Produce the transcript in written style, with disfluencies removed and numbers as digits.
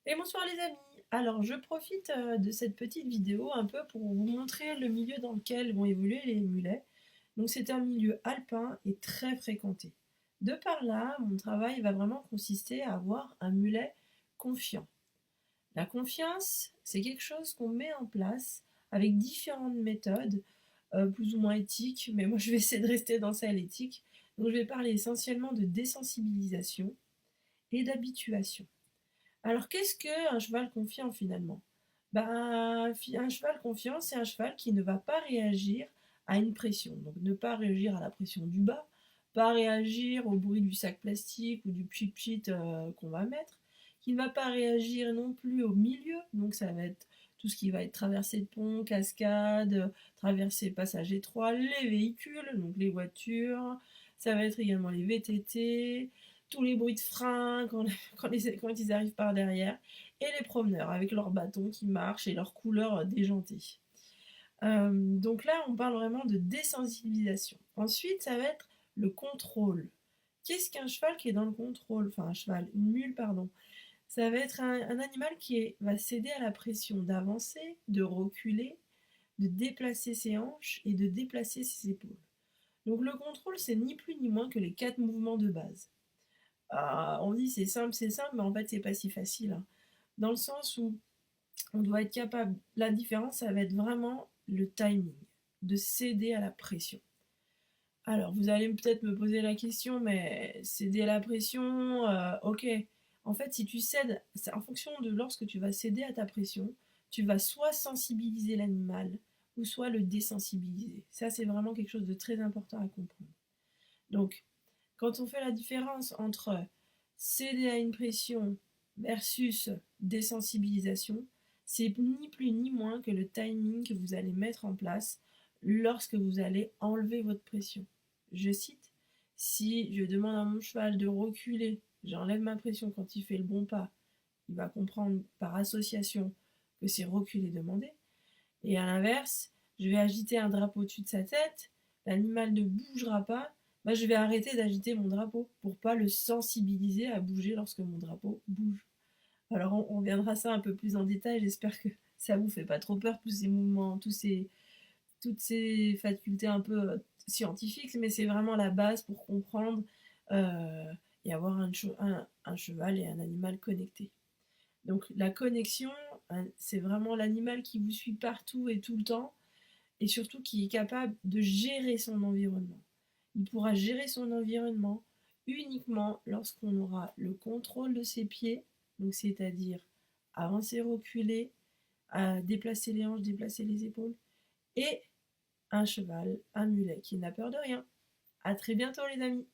Et bonsoir les amis. Alors je profite de cette petite vidéo un peu pour vous montrer le milieu dans lequel vont évoluer les mulets. Donc c'est un milieu alpin et très fréquenté. De par là, mon travail va vraiment consister à avoir un mulet confiant. La confiance, c'est quelque chose qu'on met en place avec différentes méthodes, plus ou moins éthiques, mais moi je vais essayer de rester dans celle éthique. Donc je vais parler essentiellement de désensibilisation et d'habituation. Alors qu'est-ce qu'un cheval confiant finalement? Un cheval confiant, c'est un cheval qui ne va pas réagir à une pression. Donc ne pas réagir à la pression du bas, pas réagir au bruit du sac plastique ou du pchit-pchit qu'on va mettre, qui ne va pas réagir non plus au milieu. Donc ça va être tout ce qui va être traversée de pont, cascade, traversée passage étroit, les véhicules, donc les voitures, ça va être également les VTT, tous les bruits de frein quand ils arrivent par derrière, et les promeneurs avec leurs bâtons qui marchent et leurs couleurs déjantées. Donc là, on parle vraiment de désensibilisation. Ensuite, ça va être le contrôle. Qu'est-ce qu'un cheval qui est dans le contrôle? Enfin, un cheval, une mule, pardon. Ça va être un animal va céder à la pression d'avancer, de reculer, de déplacer ses hanches et de déplacer ses épaules. Donc le contrôle, c'est ni plus ni moins que les 4 mouvements de base. On dit c'est simple, mais en fait c'est pas si facile, hein. Dans le sens où on doit être capable, la différence ça va être vraiment le timing, de céder à la pression. Alors vous allez peut-être me poser la question, mais céder à la pression, ok. En fait si tu cèdes, c'est en fonction de lorsque tu vas céder à ta pression, tu vas soit sensibiliser l'animal, ou soit le désensibiliser. Ça c'est vraiment quelque chose de très important à comprendre. Donc quand on fait la différence entre céder à une pression versus désensibilisation, c'est ni plus ni moins que le timing que vous allez mettre en place lorsque vous allez enlever votre pression. Je cite, si je demande à mon cheval de reculer, j'enlève ma pression quand il fait le bon pas, il va comprendre par association que c'est reculer demandé. Et à l'inverse, je vais agiter un drapeau au-dessus de sa tête, l'animal ne bougera pas, je vais arrêter d'agiter mon drapeau pour pas le sensibiliser à bouger lorsque mon drapeau bouge. Alors on reviendra ça un peu plus en détail, j'espère que ça vous fait pas trop peur, tous ces mouvements, toutes ces facultés un peu scientifiques, mais c'est vraiment la base pour comprendre euh, et avoir un cheval et un animal connecté. Donc la connexion, c'est vraiment l'animal qui vous suit partout et tout le temps, et surtout qui est capable de gérer son environnement. Il pourra gérer son environnement uniquement lorsqu'on aura le contrôle de ses pieds, donc c'est-à-dire avancer, reculer, à déplacer les hanches, déplacer les épaules, et un cheval, un mulet qui n'a peur de rien. À très bientôt les amis.